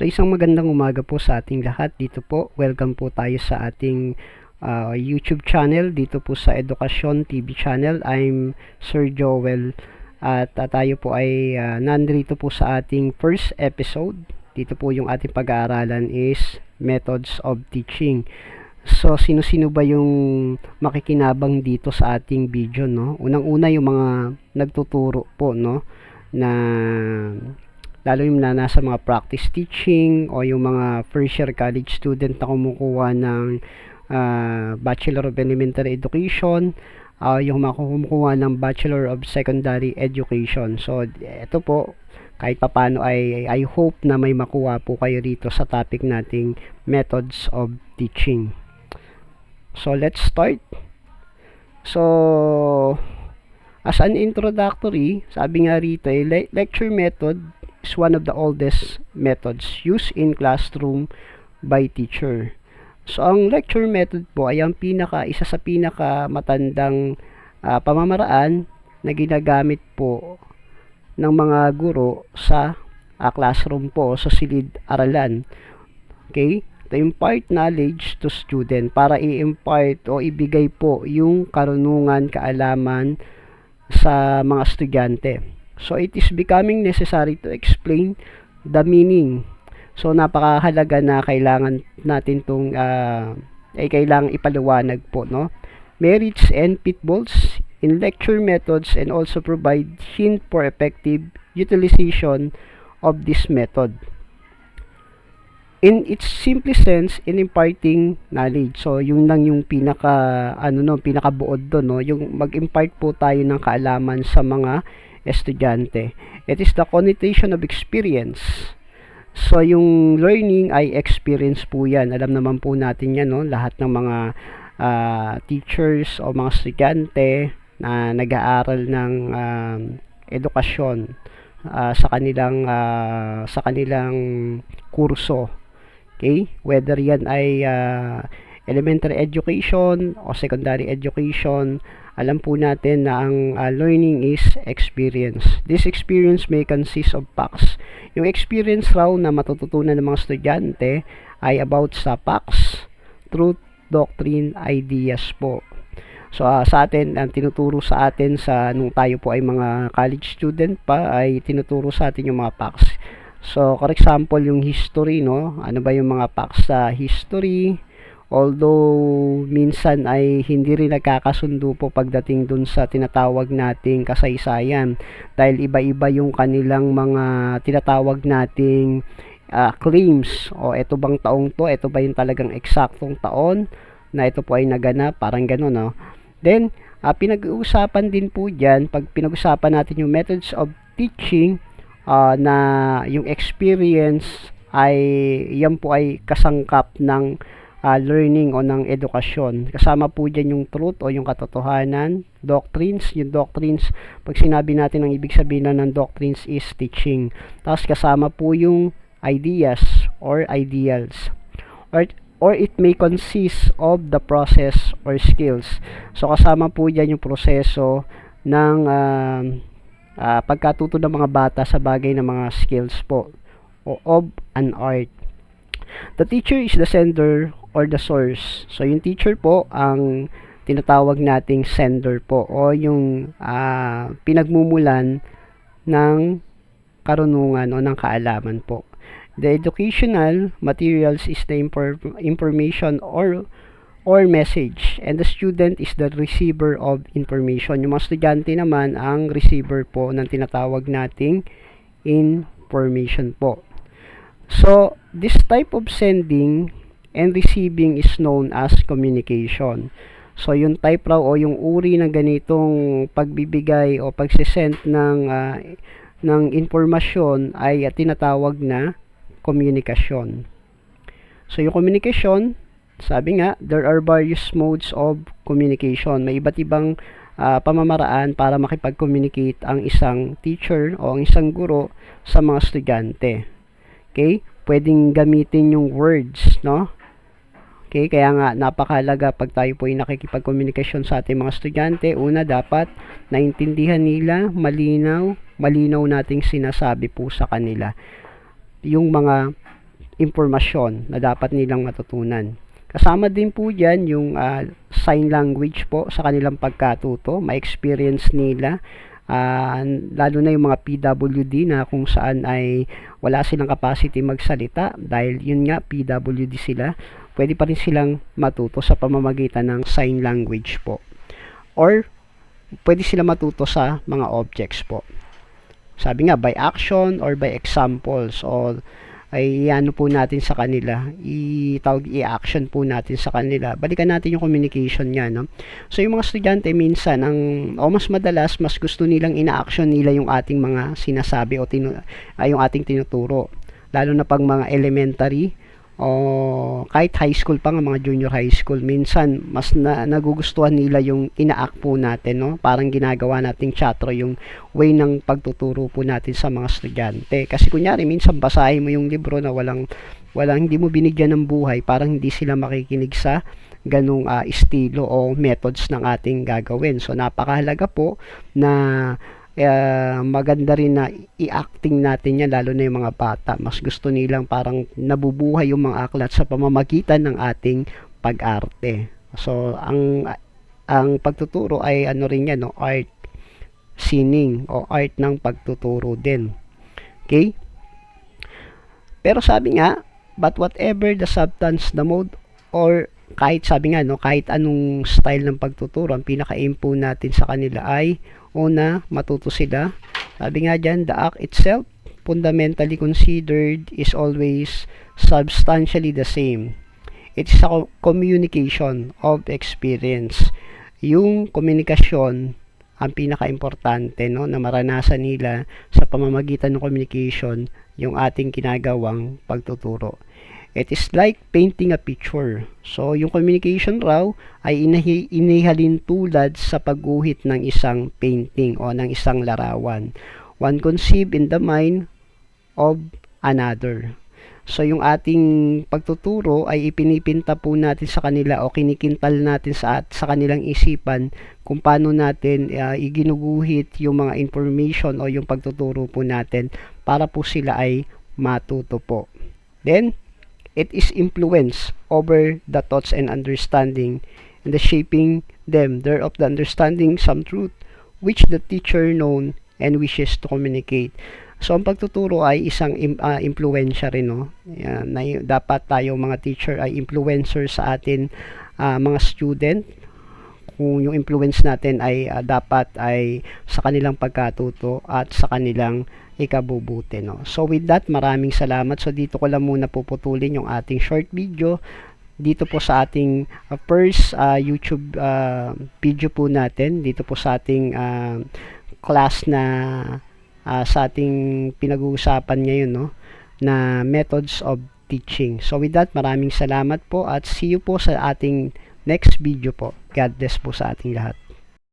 So isang magandang umaga po sa ating lahat. Dito po, welcome po tayo sa ating YouTube channel. Dito po sa Edukasyon TV channel. I'm Sir Joel at tayo po ay nandito po sa ating first episode. Dito po yung ating pag-aaralan is Methods of Teaching. So sino-sino ba yung makikinabang dito sa ating video, no? Unang-una yung mga nagtuturo po, no, na lalo yung na nasa mga practice teaching o yung mga first year college student na kumukuha ng Bachelor of Elementary Education, yung mga kumukuha ng Bachelor of Secondary Education. So ito po, kahit papano ay I hope na may makuha po kayo rito sa topic nating Methods of Teaching. So let's start. So as an introductory, sabi nga rito, lecture method is one of the oldest methods used in classroom by teacher. So ang lecture method po ay ang isa sa pinaka matandang pamamaraan na ginagamit po ng mga guro sa classroom po, sa silid-aralan. Okay? To impart knowledge to student, para i-impart o ibigay po yung karunungan, kaalaman sa mga estudyante. So it is becoming necessary to explain the meaning. So napakahalaga na kailangan natin tong kailangan ipaliwanag po, no, merits and pitfalls in lecture methods, and also provide hint for effective utilization of this method in its simplest sense, in imparting knowledge. So yung lang yung pinakabuod doon, no, yung mag-impart po tayo ng kaalaman sa mga estudyante. It is the connotation of experience. So yung learning ay experience po yan. Alam naman po natin yan, no, lahat ng mga teachers o mga estudyante na nag-aaral ng edukasyon sa kanilang kurso. Okay? Whether yan ay elementary education o secondary education, alam po natin na ang learning is experience. This experience may consist of facts. Yung experience raw na matututunan ng mga estudyante ay about sa facts, truth, doctrine, ideas po. So sa atin, ang tinuturo sa atin nung tayo po ay mga college student pa, ay tinuturo sa atin yung mga facts. So for example, yung history, no? Ano ba yung mga facts sa history? Although minsan ay hindi rin nagkakasundo po pagdating dun sa tinatawag nating kasaysayan, dahil iba-iba yung kanilang mga tinatawag nating claims. O ito bang taong to? Ito ba yung talagang eksaktong taon na ito po ay naganap? Parang gano'n, no? Then, pinag-uusapan din po dyan, pag pinag-usapan natin yung methods of teaching, na yung experience ay yan po ay kasangkap ng learning o ng edukasyon. Kasama po dyan yung truth o yung katotohanan, doctrines. Yung doctrines, pag sinabi natin, ang ibig sabihin ng doctrines is teaching. Tapos kasama po yung ideas or ideals, or it may consist of the process or skills. So kasama po dyan yung proseso ng pagkatuto ng mga bata sa bagay ng mga skills po o of an art. The teacher is the sender or the source. So yung teacher po ang tinatawag nating sender po, o yung pinagmumulan ng karunungan o ng kaalaman po. The educational materials is the information or message, and the student is the receiver of information. Yung mga estudyante naman ang receiver po ng tinatawag nating information po. So this type of sending and receiving is known as communication. So yung type raw o yung uri ng ganitong pagbibigay o pagsisend ng informasyon ay tinatawag na komunikasyon. So yung communication, sabi nga, there are various modes of communication. May iba't ibang pamamaraan para makipag-communicate ang isang teacher o ang isang guro sa mga estudyante. Okay? Pwedeng gamitin yung words, no? Okay? Kaya nga, napakahalaga pag tayo po ay nakikipag-communication sa ating mga estudyante. Una, dapat naintindihan nila, malinaw nating sinasabi po sa kanila yung mga impormasyon na dapat nilang matutunan. Kasama din po dyan yung sign language po sa kanilang pagkatuto, ma-experience nila, lalo na yung mga PWD na kung saan ay wala silang capacity magsalita dahil yun nga PWD sila, pwede pa rin silang matuto sa pamamagitan ng sign language po. Or pwede sila matuto sa mga objects po. Sabi nga by action or by examples, o ay ano po natin sa kanila, i-action po natin sa kanila. Balikan natin yung communication niya, no? So yung mga estudyante minsan mas madalas mas gusto nilang ina-action nila yung ating mga sinasabi o yung ating tinuturo. Lalo na pag mga elementary o kahit high school pa nga, mga junior high school, minsan mas nagugustuhan nila yung ina-act po natin, no? Parang ginagawa nating teatro yung way ng pagtuturo po natin sa mga estudyante. Kasi kunyari minsan basahin mo yung libro na walang hindi mo binigyan ng buhay, parang hindi sila makikinig sa ganung estilo o methods ng ating gagawin. So napakahalaga po na maganda rin na i-acting natin yan, lalo na yung mga bata. Mas gusto nilang parang nabubuhay yung mga aklat sa pamamagitan ng ating pag-arte. So ang pagtuturo ay ano rin yan, no? Art sining o art ng pagtuturo din. Okay? Pero sabi nga, but whatever the substance, the mode, or kahit sabi nga, no, kahit anong style ng pagtuturo, ang pinaka-aim po natin sa kanila ay una, matuto sila. Sabi nga dyan, the act itself, fundamentally considered, is always substantially the same. It's a communication of experience. Yung komunikasyon, ang pinaka-importante, no, na maranasan nila sa pamamagitan ng communication, yung ating ginagawang pagtuturo. It is like painting a picture. So, yung communication raw ay inihalin tulad sa pagguhit ng isang painting o ng isang larawan. One conceived in the mind of another. So, yung ating pagtuturo ay ipinipinta po natin sa kanila o kinikintal natin sa kanilang isipan kung paano natin iginuguhit yung mga information o yung pagtuturo po natin para po sila ay matuto po. Then, it is influence over the thoughts and understanding and the shaping them thereof the understanding some truth which the teacher known and wishes to communicate. So ang pagtuturo ay isang impluwensya rin, no? Yan, dapat tayo mga teacher ay influencer sa atin mga student. Kung yung influence natin ay dapat ay sa kanilang pagkatuto at sa kanilang ikabubuti, no? So with that, maraming salamat. So dito ko lang muna puputulin yung ating short video dito po sa ating first YouTube video po natin dito po sa ating class na sa ating pinag-uusapan ngayon, no, na methods of teaching. So with that, maraming salamat po at see you po sa ating next video po. God bless po sa ating lahat.